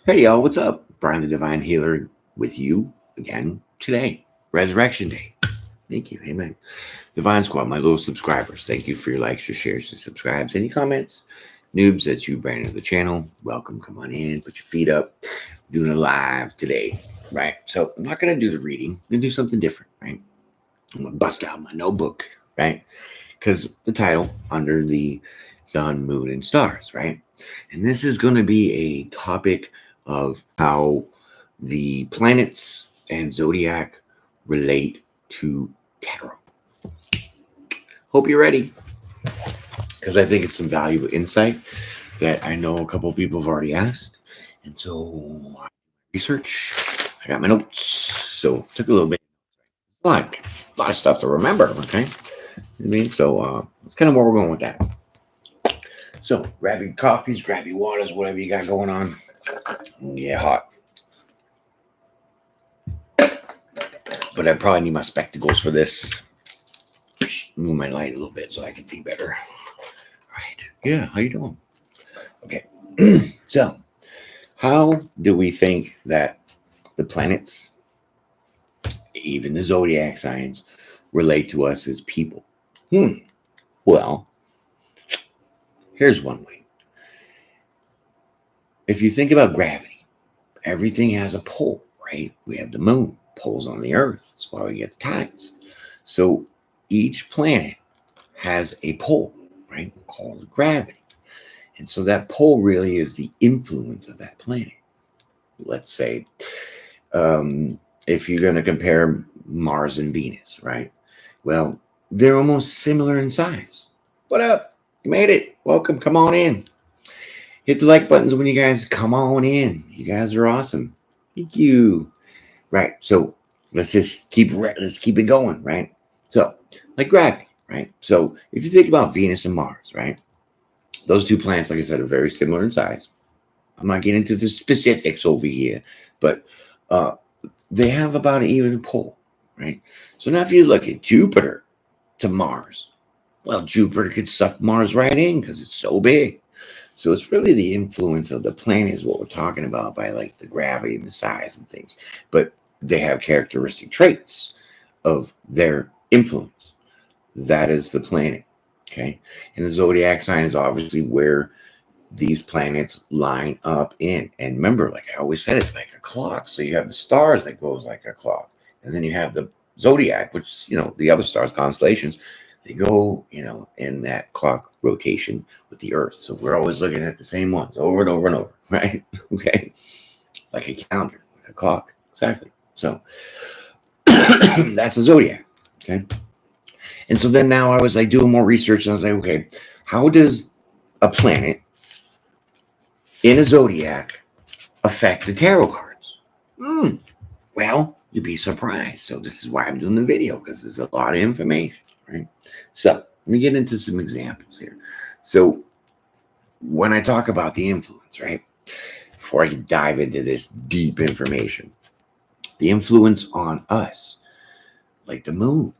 Hey y'all, what's up? Brian the Divine Healer with you again today. Resurrection Day. Thank you. Amen. Divine Squad, my little subscribers. Thank you for your likes, your shares, and subscribes. Any comments? Noobs that you bring to the channel, welcome. Come on in, put your feet up. I'm doing a live today, right? So I'm not going to do the reading. I'm going to do something different, right? I'm going to bust out my notebook, right? Because the title, Under the Sun, Moon, and Stars, right? And this is going to be a topic of how the planets and zodiac relate to tarot. Hope you're ready, because I think it's some valuable insight that I know a couple of people have already asked. And so, research, I got my notes. So, it took a little bit, like a lot of stuff to remember, okay? I mean, so that's kind of where we're going with that. So, grab your coffees, grab your waters, whatever you got going on. Yeah, hot. But I probably need my spectacles for this. Move my light a little bit so I can see better. All right. Yeah, how you doing? Okay. So, how do we think that the planets, even the zodiac signs, relate to us as people? Well, here's one way. If you think about gravity, everything has a pull, right? We have the moon, pulls on the earth. That's why we get the tides. So each planet has a pull, right? We'll call it gravity. And so that pull really is the influence of that planet. Let's say, if you're going to compare Mars and Venus, right? Well, they're almost similar in size. What up? You made it. Welcome. Come on in. Hit the like buttons when you guys come on in. You guys are awesome. Thank you. Right. So let's keep it going, right? So, like gravity, right? So if you think about Venus and Mars, right? Those two planets, like I said, are very similar in size. I'm not getting into the specifics over here, but they have about an even pull, right? So now if you look at Jupiter to Mars, well, Jupiter could suck Mars right in because it's so big. So it's really the influence of the planet is what we're talking about by like the gravity and the size and things. But they have characteristic traits of their influence. That is the planet. Okay. And the zodiac sign is obviously where these planets line up in. And remember, like I always said, it's like a clock. So you have the stars that goes like a clock. And then you have the zodiac, which, the other stars, constellations, they go, in that clock rotation with the earth. So we're always looking at the same ones over and over and over, right? Okay. Like a calendar, like a clock. Exactly. So that's the zodiac. Okay. And so then now I was like doing more research and I was like, okay, how does a planet in a zodiac affect the tarot cards? Well, you'd be surprised. So this is why I'm doing the video, because there's a lot of information, right? So let me get into some examples here. So when I talk about the influence, right, before I dive into this deep information, the influence on us, like the moon,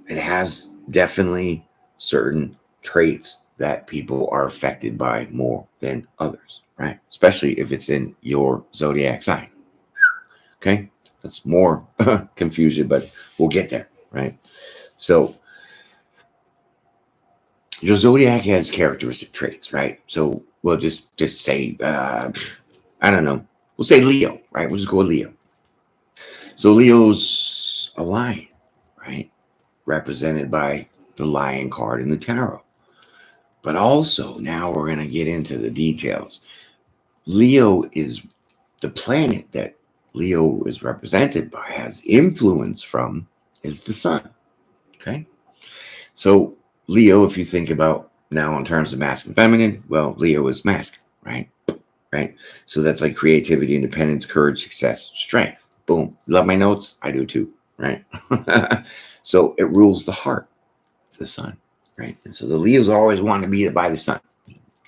it has definitely certain traits that people are affected by more than others, right? Especially if it's in your zodiac sign. Okay, that's more confusion, but we'll get there, right? So your zodiac has characteristic traits, right? So we'll just say, I don't know, we'll say Leo, right? We'll just go with Leo. So Leo's a lion, right? Represented by the lion card in the tarot. But also, now we're going to get into the details. Leo is the planet that Leo is represented by, has influence from, is the sun. Okay. So Leo, if you think about now in terms of masculine, feminine, well, Leo is masculine, right? Right. So that's like creativity, independence, courage, success, strength. Boom. Love my notes? I do too. Right. So it rules the heart, the sun. Right. And so the Leos always want to be by the sun.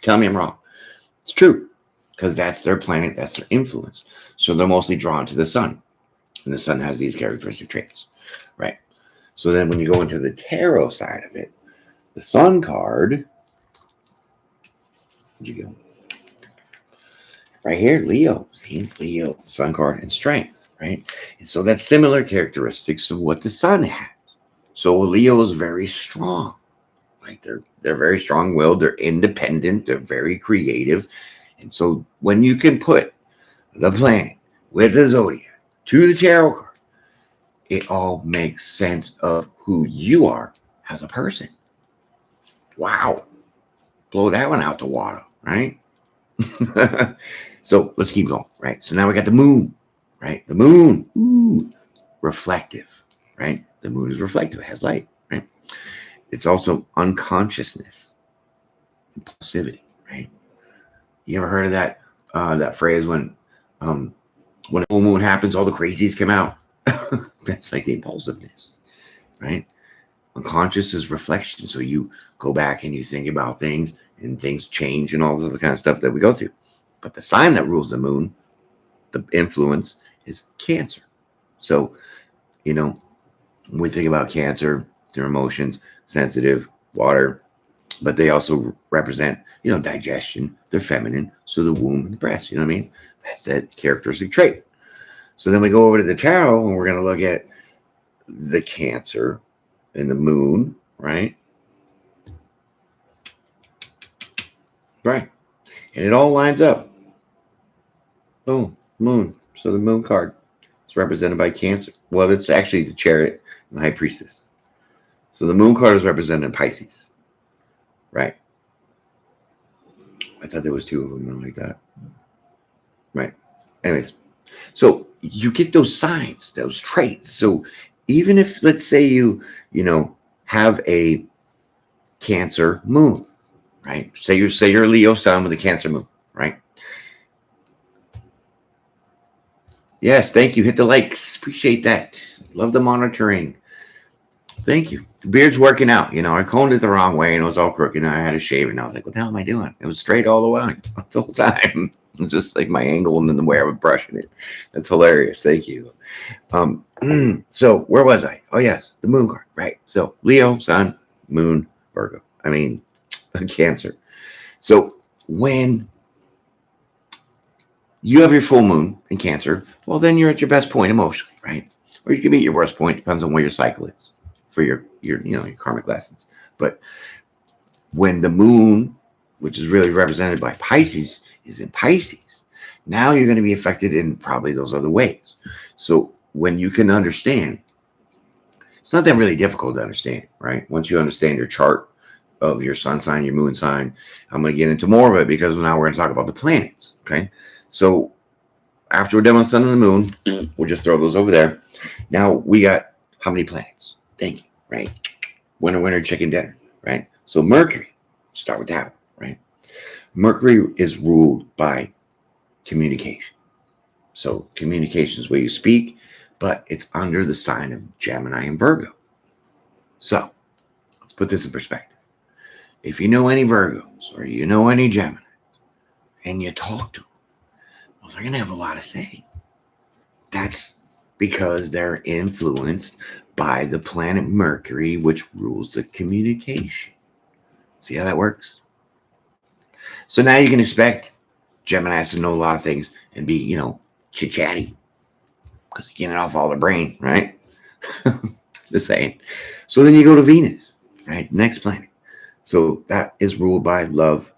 Tell me I'm wrong. It's true, because that's their planet, that's their influence. So they're mostly drawn to the sun. And the sun has these characteristic traits. Right. So then when you go into the tarot side of it, the sun card, where'd you go? right here, Leo. See, Leo, sun card and strength, right? And so that's similar characteristics of what the sun has. So Leo is very strong, right? They're very strong-willed. They're independent. They're very creative. And so when you can put the planet with the zodiac to the tarot card, it all makes sense of who you are as a person. Wow. Blow that one out the water, right? So let's keep going, right? So now we got the moon, right? The moon, ooh, reflective, right? The moon is reflective. It has light, right? It's also unconsciousness, impulsivity, right? You ever heard of that phrase when a full moon happens, all the crazies come out? That's like the impulsiveness, right? Unconscious is reflection. So you go back and you think about things and things change and all the other kind of stuff that we go through. But the sign that rules the moon, the influence, is Cancer. So, when we think about Cancer, their emotions, sensitive, water, but they also represent, digestion. They're feminine. So the womb and the breast, you know what I mean? That's that characteristic trait. So then we go over to the tarot and we're going to look at the Cancer and the moon, right? Right. And it all lines up. Boom, moon. So the moon card is represented by Cancer. Well, it's actually the Chariot and the High Priestess. So the moon card is represented in Pisces. Right. I thought there was two of them like that. Right. Anyways, so you get those signs, those traits. So even if, let's say you have a Cancer moon, right? Say you're a Leo sun with a Cancer moon, right? Yes, thank you. Hit the likes. Appreciate that. Love the monitoring. Thank you. The beard's working out. I combed it the wrong way and it was all crooked. And I had to shave it. And I was like, what the hell am I doing? It was straight all the way the whole time. It's just like my angle and then the way I was brushing it. That's hilarious. Thank you. So where was I? Oh, yes. The moon card. Right. So Leo, Sun, Moon, Virgo. Cancer. So when you have your full moon in Cancer, well, then you're at your best point emotionally, right? Or you can be at your worst point. Depends on where your cycle is for your karmic lessons. But when the moon, which is really represented by Pisces, is in Pisces, now you're going to be affected in probably those other ways. So when you can understand, it's not that really difficult to understand, right? Once you understand your chart of your sun sign, your moon sign, I'm going to get into more of it because now we're going to talk about the planets, okay? So after we're done with the sun and the moon, we'll just throw those over there. Now we got how many planets? Thank you, right? Winner, chicken dinner, right? So Mercury, start with that, right? Mercury is ruled by communication. So communication is where you speak, but it's under the sign of Gemini and Virgo. So let's put this in perspective. If you know any Virgos or you know any Gemini and you talk to them, well, they're going to have a lot to say. That's because they're influenced by the planet Mercury, which rules the communication. See how that works? So now you can expect Geminis to know a lot of things and be, chit-chatty because getting it off all the brain, right? Just saying. So then you go to Venus, right? Next planet. So that is ruled by love,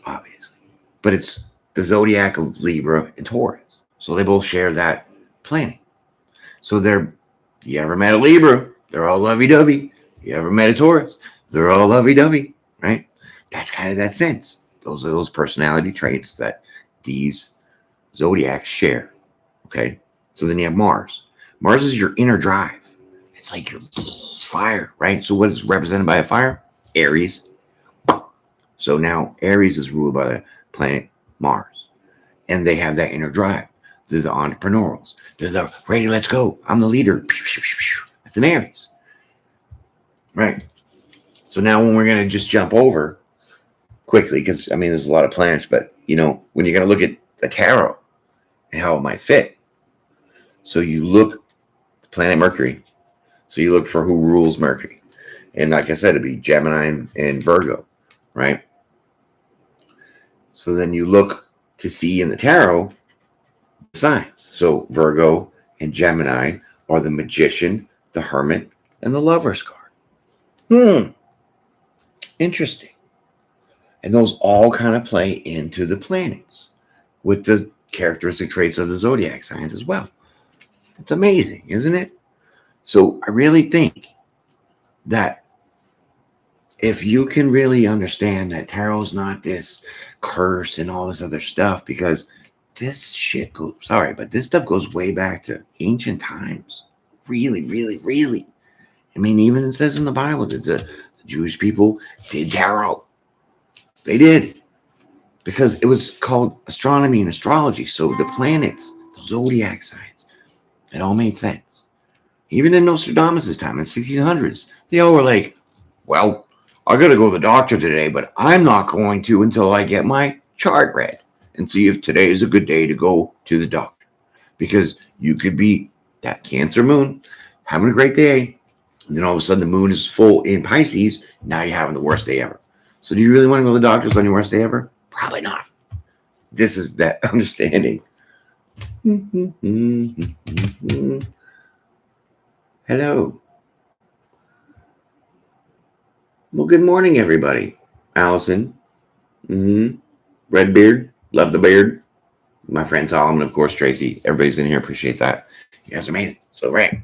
obviously. But it's the zodiac of Libra and Taurus. So they both share that planet. So you ever met a Libra? They're all lovey-dovey. You ever met a Taurus? They're all lovey-dovey, right? That's kind of that sense. Those are those personality traits that these zodiacs share, okay? So then you have Mars. Mars is your inner drive. It's like your fire, right? So what is represented by a fire? Aries. So now Aries is ruled by the planet Mars. And they have that inner drive. They're the entrepreneurs. They're the ready, let's go. I'm the leader. That's an Aries. Right. So now when we're going to just jump over quickly, because there's a lot of planets, but when you're going to look at the tarot and how it might fit. So you look the planet Mercury. So you look for who rules Mercury. And like I said, it'd be Gemini and Virgo, right? So then you look to see in the tarot signs. So Virgo and Gemini are the Magician, the Hermit, and the Lover's card. Interesting. And those all kind of play into the planets with the characteristic traits of the zodiac signs as well. It's amazing, isn't it? So I really think that if you can really understand that tarot's not this curse and all this other stuff, because this shit goes, sorry, but this stuff goes way back to ancient times. Really, really, really. I mean, even it says in the Bible that the Jewish people did tarot. They did. Because it was called astronomy and astrology. So the planets, the zodiac signs, it all made sense. Even in Nostradamus' time, in the 1600s, they all were like, well, I got to go to the doctor today, but I'm not going to until I get my chart read and see if today is a good day to go to the doctor. Because you could be that Cancer moon, having a great day, and then all of a sudden the moon is full in Pisces. Now you're having the worst day ever. So do you really want to go to the doctors on your worst day ever? Probably not. This is that understanding. Hello. Well, good morning, everybody. Allison. Redbeard. Love the beard. My friend Solomon, of course, Tracy. Everybody's in here. Appreciate that. You guys are amazing. So, right.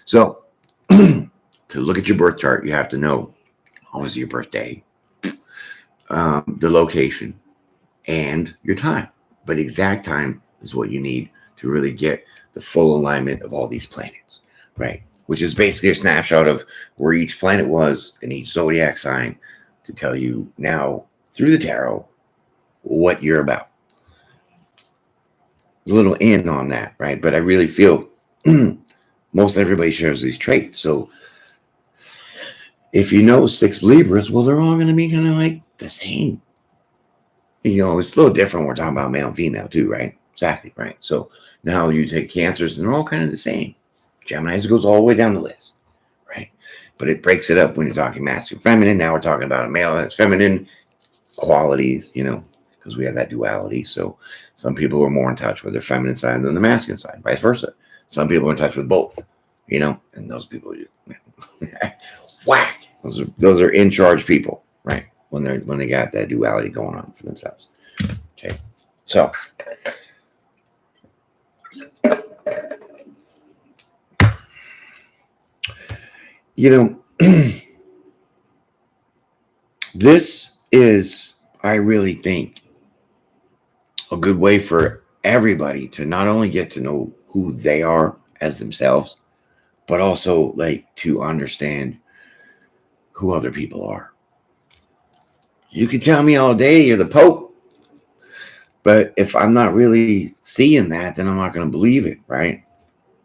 So, to look at your birth chart, you have to know, obviously, your birthday, the location, and your time. But exact time is what you need to really get the full alignment of all these planets, right? Which is basically a snapshot of where each planet was in each zodiac sign to tell you now through the tarot what you're about. A little in on that, right? But I really feel most everybody shares these traits. So if you know 6 Libras, well, they're all going to be kind of like the same. You know, it's a little different. We're talking about male and female too, right? Exactly, right? So now you take Cancers and they're all kind of the same. Geminis goes all the way down the list, right? But it breaks it up when you're talking masculine, feminine. Now we're talking about a male that's feminine qualities, you know, because we have that duality. So some people are more in touch with their feminine side than the masculine side, vice versa. Some people are in touch with both, you know, and those people, whack. Those are in charge people, right? When they got that duality going on for themselves. Okay, so you know, this is, I really think, a good way for everybody to not only get to know who they are as themselves, but also like to understand who other people are. You can tell me all day you're the Pope, but if I'm not really seeing that, then I'm not going to believe it, right?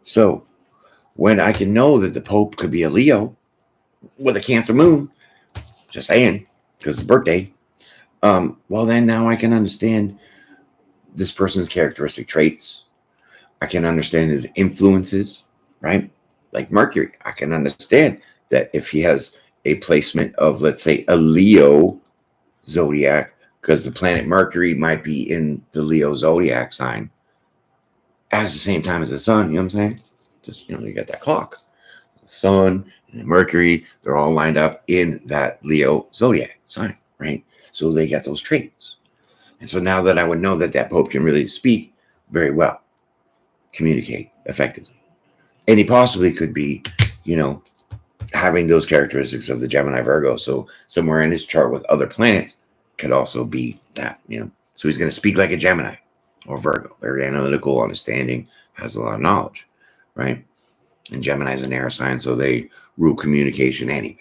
So when I can know that the Pope could be a Leo with a Cancer moon, just saying, because it's birthday, well, then now I can understand this person's characteristic traits. I can understand his influences, right? Like Mercury, I can understand that if he has a placement of, let's say, a Leo zodiac, because the planet Mercury might be in the Leo zodiac sign at the same time as the sun, you know what I'm saying? Just, you know, you got that clock. The sun and the Mercury, they're all lined up in that Leo zodiac sign, right? So they got those traits. And so now that I would know that that Pope can really speak very well, communicate effectively. And he possibly could be, you know, having those characteristics of the Gemini Virgo. So somewhere in his chart with other planets could also be that, you know. So he's going to speak like a Gemini or Virgo, very analytical, understanding, has a lot of knowledge, right? And Gemini is an air sign, so they rule communication anyways,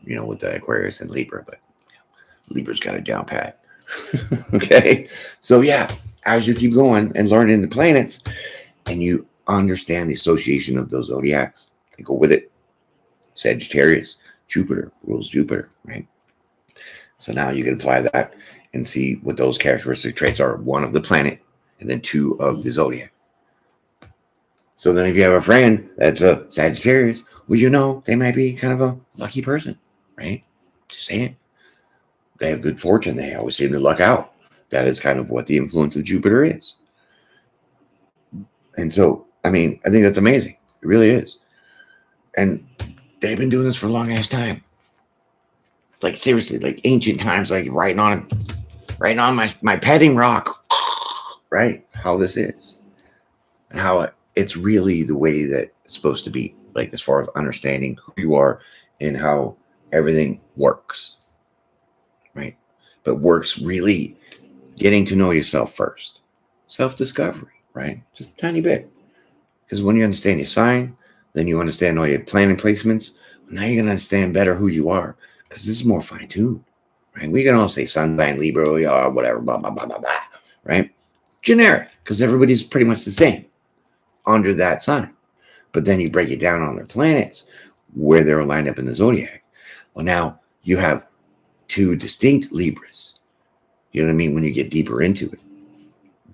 you know, with the Aquarius and Libra, but Libra's got it down pat. Okay. So yeah, as you keep going and learning the planets and you understand the association of those zodiacs, they go with it. Sagittarius, Jupiter rules Jupiter, right? So now you can apply that and see what those characteristic traits are. 1 of the planet and then 2 of the zodiac. So then if you have a friend that's a Sagittarius, well, you know, they might be kind of a lucky person, right? Just saying. They have good fortune. They always seem to luck out. that is kind of what the influence of Jupiter is. And so, I mean, I think that's amazing. It really is. And they've been doing this for a long ass time. Like seriously, like ancient times, like writing on my petting rock, right? How this is. How it's really the way that it's supposed to be, like as far as understanding who you are and how everything works, right? But works really getting to know yourself first. Self-discovery, right? Just a tiny bit. Because when you understand your sign, then you understand all your planning placements. Now you're going to understand better who you are, because this is more fine-tuned, right? We can all say sun sign, Libra, or whatever, blah, blah, blah, blah, blah, right? Generic, because everybody's pretty much the same under that sign. But then you break it down on their planets, where they're lined up in the zodiac. Well, now you have two distinct Libras. You know what I mean? When you get deeper into it,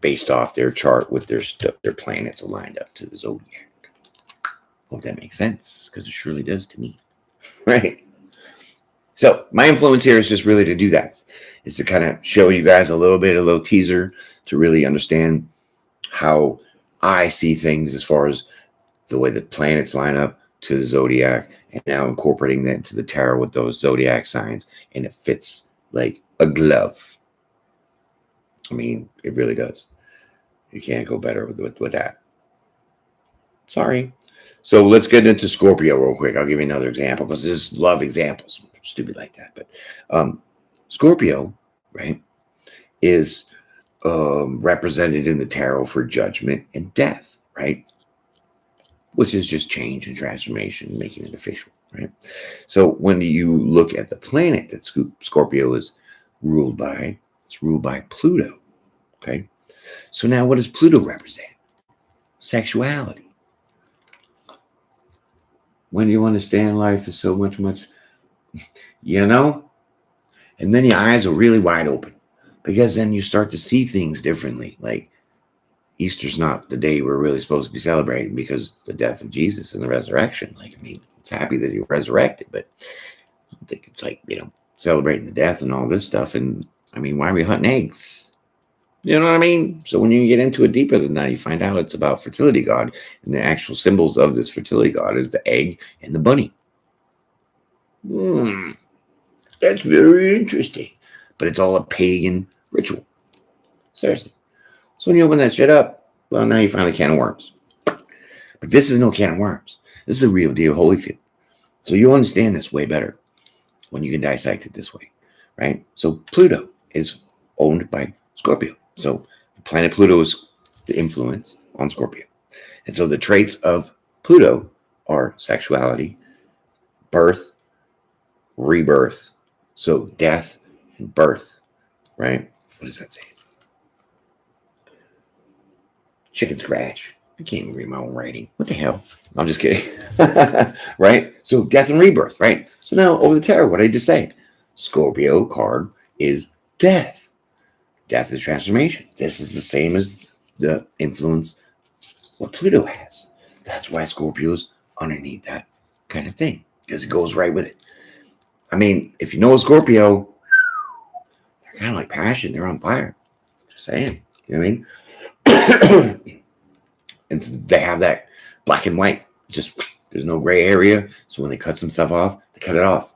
based off their chart with their planets aligned up to the zodiac. Hope that makes sense, because it surely does to me. Right? So my influence here is just really to do that. Is to kind of show you guys a little teaser to really understand how I see things as far as the way the planets line up to the zodiac, and now incorporating that into the tarot with those zodiac signs, and it fits like a glove. I mean, it really does. You can't go better with that. Sorry. So let's get into Scorpio real quick. I'll give you another example, because I just love examples. I'm stupid like that. But Scorpio, right, is represented in the tarot for judgment and death, right? Which is just change and transformation, making it official, right? So when you look at the planet that Scorpio is ruled by, it's ruled by Pluto, okay? So now what does Pluto represent? Sexuality. When you understand life is so much, you know? And then your eyes are really wide open, because then you start to see things differently. Like Easter's not the day we're really supposed to be celebrating, because the death of Jesus and the resurrection. Like, I mean, it's happy that he resurrected, but I don't think it's like, celebrating the death and all this stuff. And I mean, why are we hunting eggs? You know what I mean? So when you get into it deeper than that, you find out it's about fertility god, and the actual symbols of this fertility god is the egg and the bunny. That's very interesting. But it's all a pagan ritual. Seriously. So when you open that shit up, well, now you find a can of worms. But this is no can of worms. This is a real deal Holyfield. So you'll understand this way better when you can dissect it this way, right? So Pluto is owned by Scorpio. So the planet Pluto is the influence on Scorpio. And so the traits of Pluto are sexuality, birth, rebirth. So death and birth, right? What does that say? Chicken scratch. I can't even read my own writing. What the hell? I'm just kidding. Right? So death and rebirth, right? So now over the tarot, what did I just say? Scorpio card is death. Death is transformation. This is the same as the influence what Pluto has. That's why Scorpio's underneath that kind of thing, because it goes right with it. I mean, if you know a Scorpio, they're kind of like passion. They're on fire. Just saying. You know what I mean? And they have that black and white. Just there's no gray area. So when they cut some stuff off, they cut it off.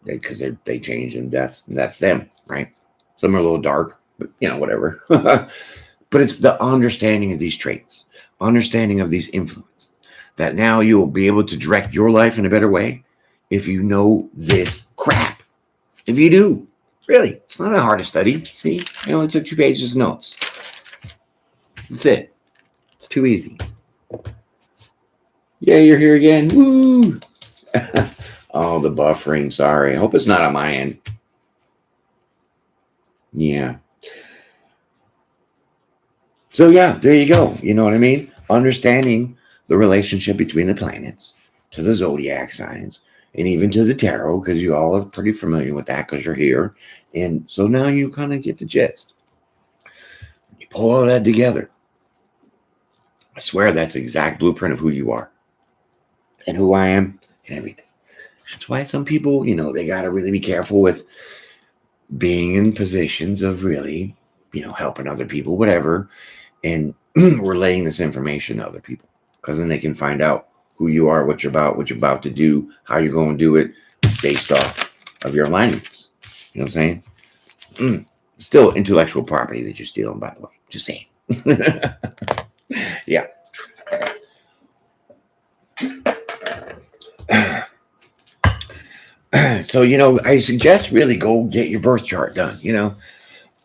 Because they change, and that's them, right? Some are a little dark, but whatever. But it's the understanding of these traits, understanding of these influences, that now you will be able to direct your life in a better way if you know this crap. If you do, really, it's not that hard to study. See, I only took 2 pages of notes. That's it. It's too easy. Yeah, you're here again. Woo! Oh, the buffering. Sorry. I hope it's not on my end. Yeah. So, yeah, there you go. You know what I mean? Understanding the relationship between the planets to the zodiac signs and even to the tarot, because you all are pretty familiar with that because you're here. And so now you kind of get the gist. You pull all that together. I swear that's the exact blueprint of who you are and who I am and everything. That's why some people, they got to really be careful with, being in positions of really, helping other people, whatever, and relaying this information to other people, because then they can find out who you are, what you're about to do, how you're going to do it based off of your alignments. You know what I'm saying? Still intellectual property that you're stealing, by the way. Just saying. Yeah. So, I suggest really go get your birth chart done.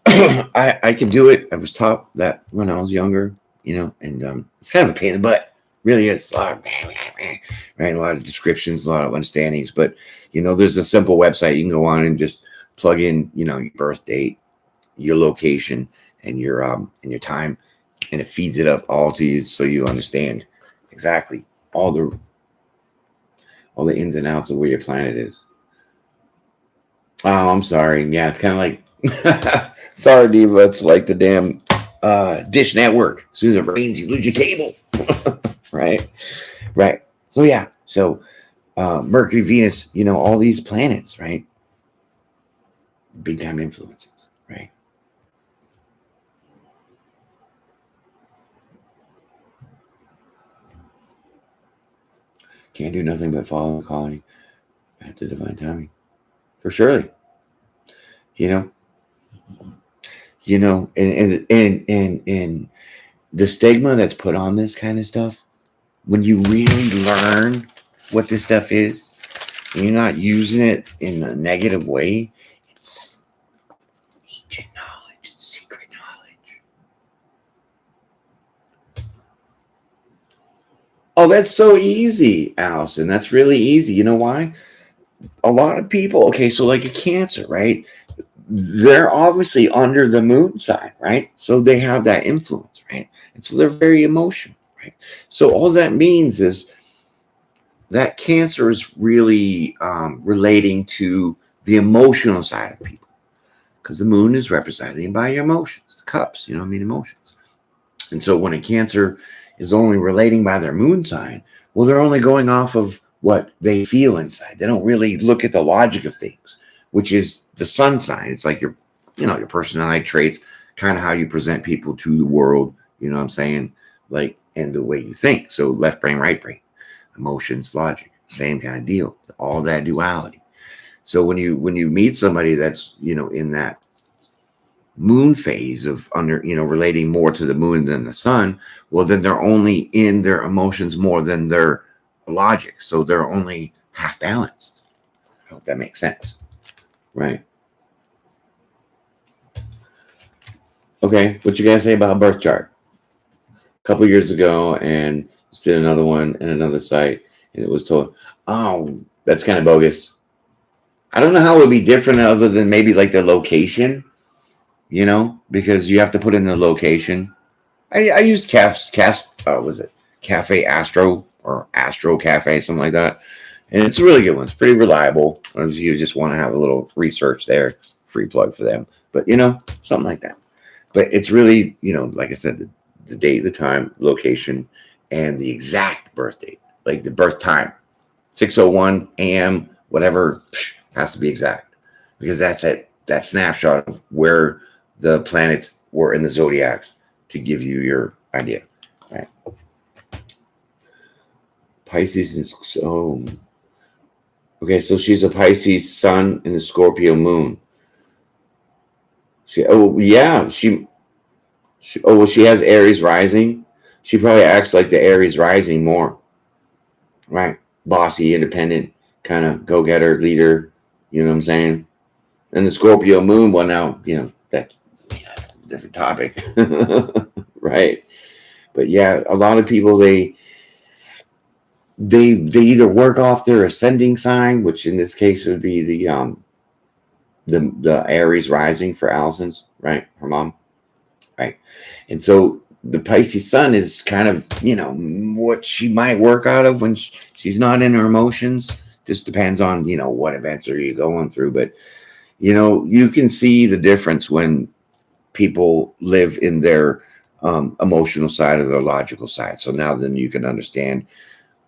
I can do it. I was taught that when I was younger, and it's kind of a pain in the butt. Really is. A lot of descriptions, a lot of understandings. But, there's a simple website you can go on and just plug in, your birth date, your location, and your time, and it feeds it up all to you so you understand exactly all the ins and outs of where your planet is. Oh, I'm sorry. Yeah, it's kind of like, sorry, Diva. It's like the damn Dish Network. As soon as it rains, you lose your cable. Right. So, yeah. So, Mercury, Venus, all these planets, right? Big time influences, right? Can't do nothing but follow the calling at the divine timing. For surely. And the stigma that's put on this kind of stuff, when you really learn what this stuff is, and you're not using it in a negative way, it's ancient knowledge, secret knowledge. Oh, that's so easy, Allison. That's really easy. You know why? A lot of people, okay, so like a Cancer, right? They're obviously under the moon sign, right? So they have that influence, right? And so they're very emotional, right? So all that means is that Cancer is really relating to the emotional side of people, because the moon is represented by your emotions, the cups, emotions. And so when a Cancer is only relating by their moon sign, well, they're only going off of what they feel inside. They don't really look at the logic of things, which is the sun sign. It's like your personality traits, kind of how you present people to the world, you know what I'm saying? Like, and the way you think. So left brain, right brain, emotions, logic, same kind of deal, all that duality. So when you meet somebody that's, in that moon phase of relating more to the moon than the sun, well, then they're only in their emotions more than their logic. So they're only half balanced. I hope that makes sense. Right. Okay. What you guys say about birth chart? A couple years ago, and just did another one in another site, and it was told, oh, that's kind of bogus. I don't know how it would be different other than maybe like the location, because you have to put in the location. I used was it Cafe Astro or Astro Cafe, something like that. And it's a really good one. It's pretty reliable. If you just want to have a little research there, free plug for them. But, something like that. But it's really, like I said, the date, the time, location, and the exact birth date. Like the birth time. 6:01 a.m., whatever, has to be exact. Because that's it. That snapshot of where the planets were in the zodiacs to give you your idea. Right. Pisces and so... Okay, so she's a Pisces sun and a Scorpio moon. She has Aries rising. She probably acts like the Aries rising more. Right. Bossy, independent, kind of go-getter, leader. You know what I'm saying? And the Scorpio moon, well, now, that's a different topic. Right. But yeah, a lot of people, they either work off their ascending sign, which in this case would be the Aries rising for Allison's, right? Her mom, right? And so the Pisces sun is kind of, what she might work out of when she's not in her emotions. Just depends on, what events are you going through. But, you can see the difference when people live in their emotional side or their logical side. So now then you can understand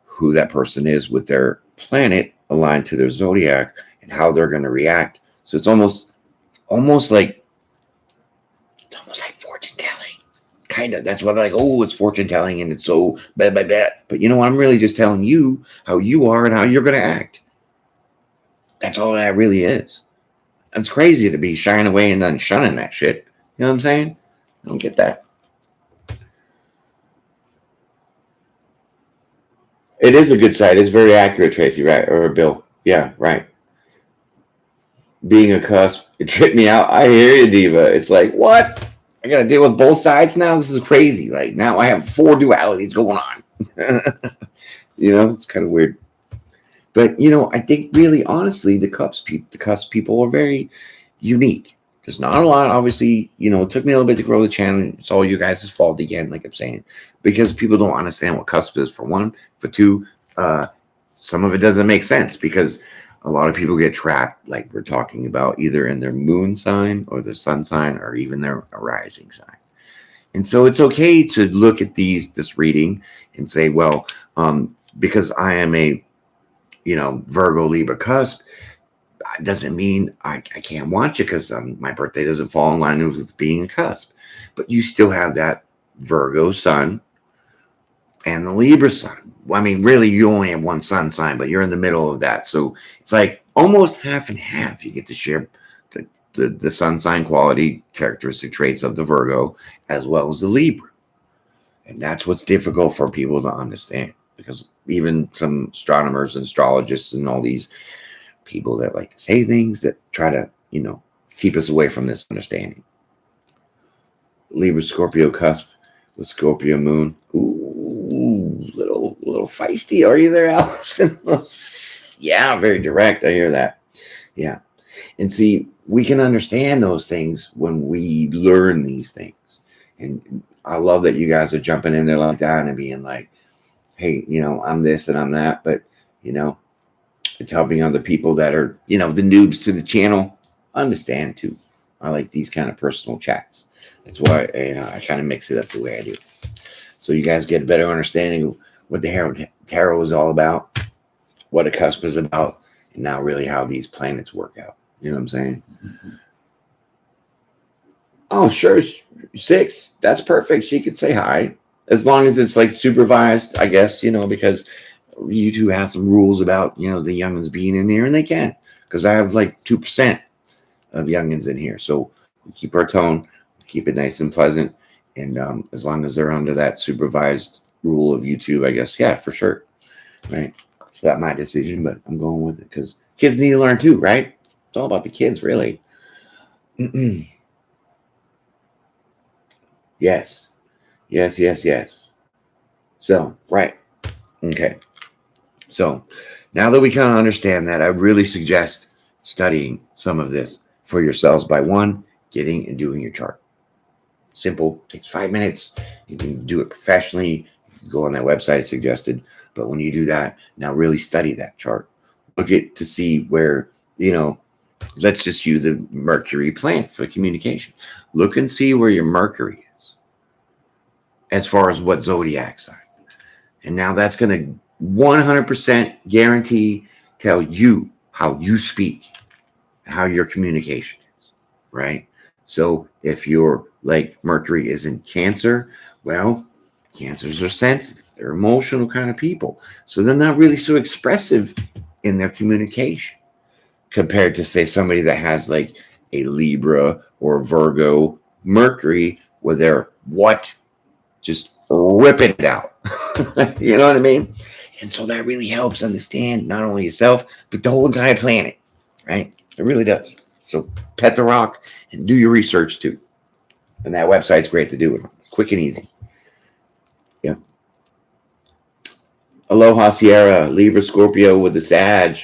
who that person is with their planet aligned to their zodiac and how they're going to react. So it's almost almost like, it's almost like fortune telling. Kind of. That's why they're like, oh, it's fortune telling and it's so bad, bad, bad. But you know what? I'm really just telling you how you are and how you're going to act. That's all that really is. It's crazy to be shying away and then shunning that shit. You know what I'm saying? I don't get that. It is a good site. It's very accurate, Tracy, right? Or Bill. Yeah, right. Being a cusp, it tripped me out. I hear you, Diva. It's like, what? I got to deal with both sides now? This is crazy. Like, now I have 4 dualities going on. It's kind of weird. But, I think really, honestly, the cusp people are very unique. There's not a lot, obviously. It took me a little bit to grow the channel. It's all you guys' fault again, like I'm saying, because people don't understand what cusp is, for one. For two, some of it doesn't make sense because a lot of people get trapped, like we're talking about, either in their moon sign or their sun sign or even their rising sign. And so it's okay to look at this reading and say, well, because I am a, Virgo Libra cusp, doesn't mean I can't watch it because my birthday doesn't fall in line with being a cusp. But you still have that Virgo sun and the Libra sun. Well, I mean, really, you only have one sun sign, but you're in the middle of that. So it's like almost half and half. You get to share the sun sign quality, characteristic traits of the Virgo, as well as the Libra. And that's what's difficult for people to understand, because even some astronomers and astrologists and all these people that like to say things that try to, keep us away from this understanding. Libra Scorpio cusp with Scorpio moon. Ooh, little feisty. Are you there, Allison? Yeah, very direct. I hear that. Yeah. And see, we can understand those things when we learn these things. And I love that you guys are jumping in there like that and being like, hey, I'm this and I'm that. But, it's helping other people that are, the noobs to the channel understand too. I like these kind of personal chats. That's why I kind of mix it up the way I do. So you guys get a better understanding of what the tarot is all about, what a cusp is about, and now really how these planets work out. You know what I'm saying? Oh, sure. 6. That's perfect. She could say hi. As long as it's like supervised, I guess, because YouTube has some rules about, the youngins being in there, and they can. Because I have like 2% of youngins in here. So we keep our tone, keep it nice and pleasant. And as long as they're under that supervised rule of YouTube, I guess, yeah, for sure. Right. So that's my decision, but I'm going with it because kids need to learn too, right? It's all about the kids, really. Yes. Yes. So, right. Okay. So now that we kind of understand that, I really suggest studying some of this for yourselves by one, getting and doing your chart. Simple, takes 5 minutes. You can do it professionally. You can go on that website suggested. But when you do that, now really study that chart. Look at to see where, let's just use the Mercury planet for communication. Look and see where your Mercury is as far as what zodiac sign. And now that's going to 100% guarantee tell you how you speak, how your communication is, right? So if you're like Mercury is in Cancer, well, Cancers are sensitive. They're emotional kind of people. So they're not really so expressive in their communication compared to, say, somebody that has like a Libra or Virgo Mercury where they're just ripping it out. You know what I mean? And so that really helps understand not only yourself, but the whole entire planet, right? It really does. So pet the rock and do your research too. And that website's great to do it. It's quick and easy. Yeah. Aloha Sierra, Libra Scorpio with the Sag.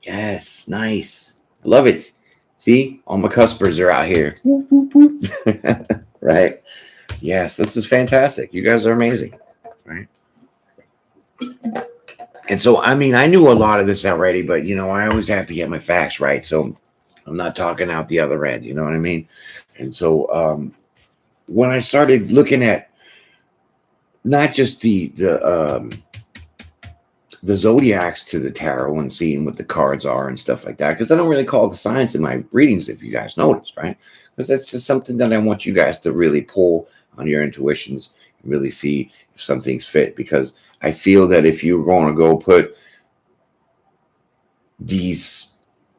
Yes, nice. I love it. See, all my cuspers are out here. Whoop, whoop, whoop. Right? Yes, this is fantastic. You guys are amazing. Right? And so, I mean, I knew a lot of this already, but, I always have to get my facts right. So I'm not talking out the other end. You know what I mean? And so when I started looking at not just the the zodiacs to the tarot and seeing what the cards are and stuff like that, because I don't really call it the signs in my readings, if you guys noticed, right? Because that's just something that I want you guys to really pull on your intuitions and really see if something's fit, because I feel that if you're going to go put these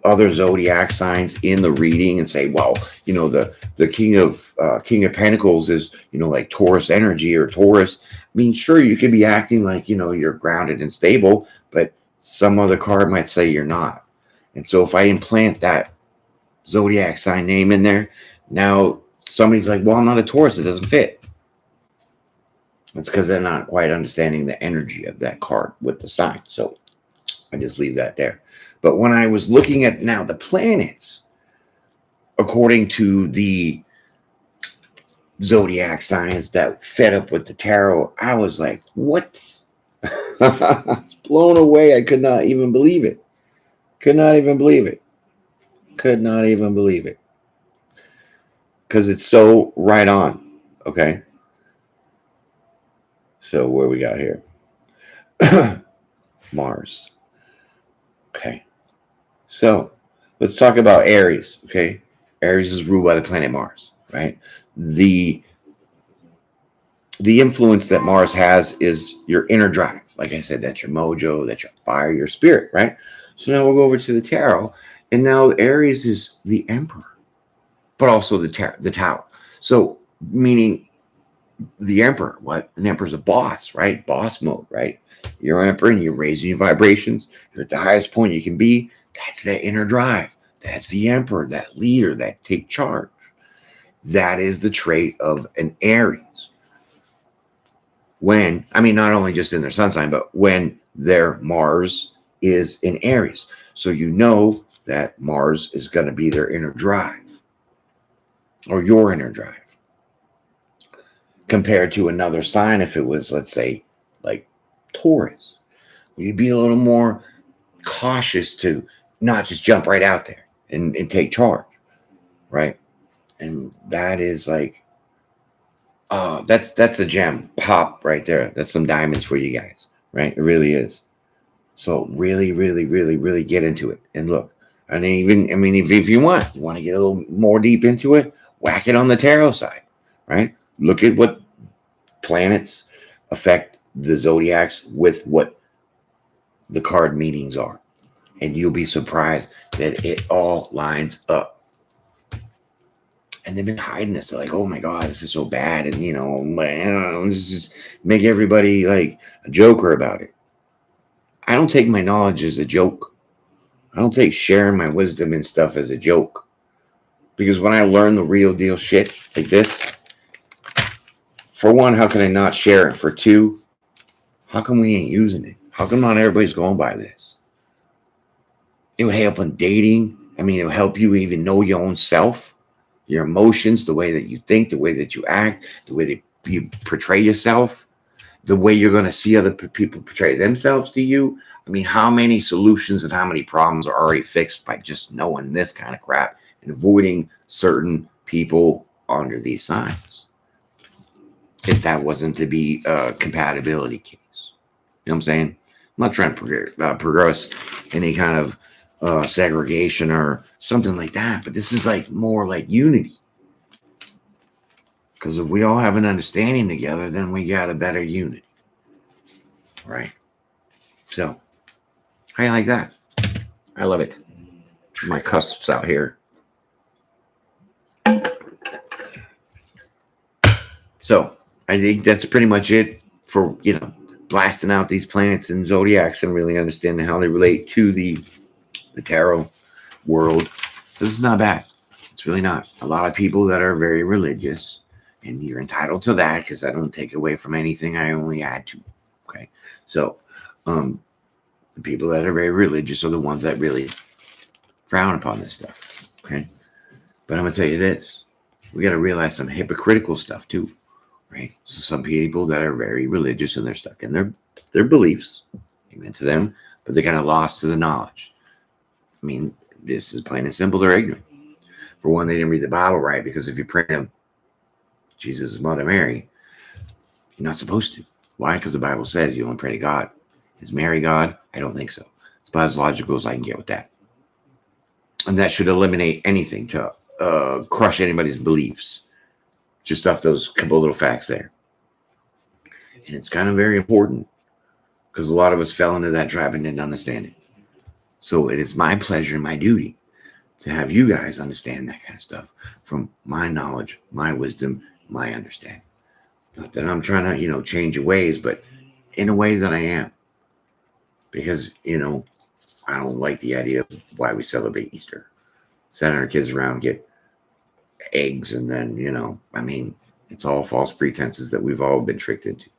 other zodiac signs in the reading and say, well, you know, the king of pentacles is, you know, like Taurus energy or Taurus. I mean, sure, you could be acting like, you know, you're grounded and stable, but some other card might say you're not. And so if I implant that zodiac sign name in there, now somebody's like, well, I'm not a Taurus, it doesn't fit. That's because they're not quite understanding the energy of that card with the sign. So I just leave that there. But when I was looking at now the planets, according to the zodiac signs that fed up with the tarot, I was like, what? I was blown away. I could not even believe it. Could not even believe it. Could not even believe it. Because it's so right on. Okay. So where we got here? Mars. Okay. So let's talk about Aries. Okay. Aries is ruled by the planet Mars, right? The influence that Mars has is your inner drive. Like I said, that's your mojo, that's your fire, your spirit, right? So now we'll go over to the tarot. And now Aries is the emperor, but also the tower. So meaning the emperor, what? An emperor's a boss, right? Boss mode, right? You're an emperor and you're raising your vibrations. You're at the highest point you can be. That's that inner drive. That's the emperor, that leader, that take charge. That is the trait of an Aries. When, I mean, not only just in their sun sign, but when their Mars is in Aries. So you know that Mars is going to be their inner drive or your inner drive. Compared to another sign, if it was, let's say, like Taurus, you'd be a little more cautious to not just jump right out there and take charge, right? And that is like, that's a gem pop right there. That's some diamonds for you guys, right? It really is. So really, really, really, really get into it and look. And even, I mean, if you want to get a little more deep into it, whack it on the tarot side, right? Look at what planets affect the zodiacs with what the card meanings are. And you'll be surprised that it all lines up. And they've been hiding this. They're like, oh my God, this is so bad. And, you know, this is make everybody like a joker about it. I don't take my knowledge as a joke. I don't take sharing my wisdom and stuff as a joke. Because when I learn the real deal shit like this, for one, how can I not share it? For two, how come we ain't using it? How come not everybody's going by this? It would help in dating. I mean, it would help you even know your own self, your emotions, the way that you think, the way that you act, the way that you portray yourself, the way you're going to see other people portray themselves to you. I mean, how many solutions and how many problems are already fixed by just knowing this kind of crap and avoiding certain people under these signs? If that wasn't to be a compatibility case. You know what I'm saying? I'm not trying to progress any kind of segregation or something like that, but this is like more like unity. Because if we all have an understanding together, then we got a better unity. Right? So, how you like that? I love it. My cusps out here. So, I think that's pretty much it for, you know, blasting out these planets and zodiacs and really understanding how they relate to the tarot world. This is not bad. It's really not. A lot of people that are very religious, and you're entitled to that because I don't take away from anything. I only add to. Okay. So, the people that are very religious are the ones that really frown upon this stuff. Okay. But I'm going to tell you this. We got to realize some hypocritical stuff too. Right. So some people that are very religious and they're stuck in their beliefs, amen to them, but they're kind of lost to the knowledge. I mean, this is plain and simple. They're ignorant. For one, they didn't read the Bible right, because if you pray to Jesus' mother Mary, you're not supposed to. Why? Because the Bible says you only pray to God. Is Mary God? I don't think so. It's about as logical as I can get with that. And that should eliminate anything to crush anybody's beliefs. Just off those couple little facts there. And it's kind of very important because a lot of us fell into that trap and didn't understand it. So it is my pleasure and my duty to have you guys understand that kind of stuff from my knowledge, my wisdom, my understanding. Not that I'm trying to, change your ways, but in a way that I am. Because, I don't like the idea of why we celebrate Easter. Sending our kids around, get eggs, and then, it's all false pretenses that we've all been tricked into.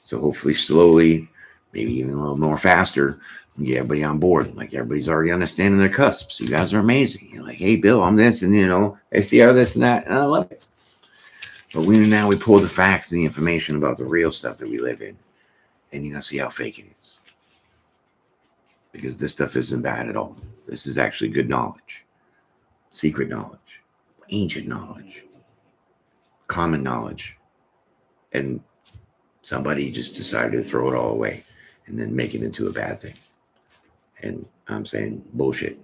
So hopefully slowly, maybe even a little more faster, we get everybody on board. Like everybody's already understanding their cusps. You guys are amazing. You're like, hey, Bill, I'm this, and, ACR this and that, and I love it. But we pull the facts and the information about the real stuff that we live in, and you're going to see how fake it is. Because this stuff isn't bad at all. This is actually good knowledge. Secret knowledge. Ancient knowledge. Common knowledge. And somebody just decided to throw it all away and then make it into a bad thing. And I'm saying bullshit.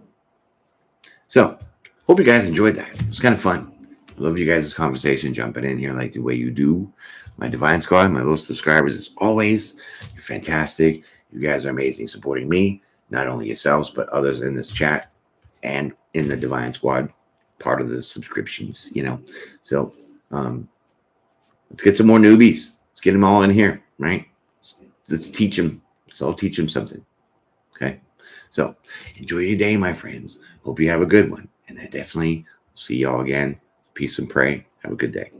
So, hope you guys enjoyed that. It was kind of fun. I love you guys' conversation, jumping in here like the way you do. My Divine Squad, my little subscribers, as always, you're fantastic. You guys are amazing supporting me, not only yourselves, but others in this chat and in the Divine Squad, part of the subscriptions, So, let's get some more newbies. Let's get them all in here, right? Let's teach them. Let's all teach them something. Okay? So, enjoy your day, my friends. Hope you have a good one. And I definitely see y'all again. Peace and pray. Have a good day.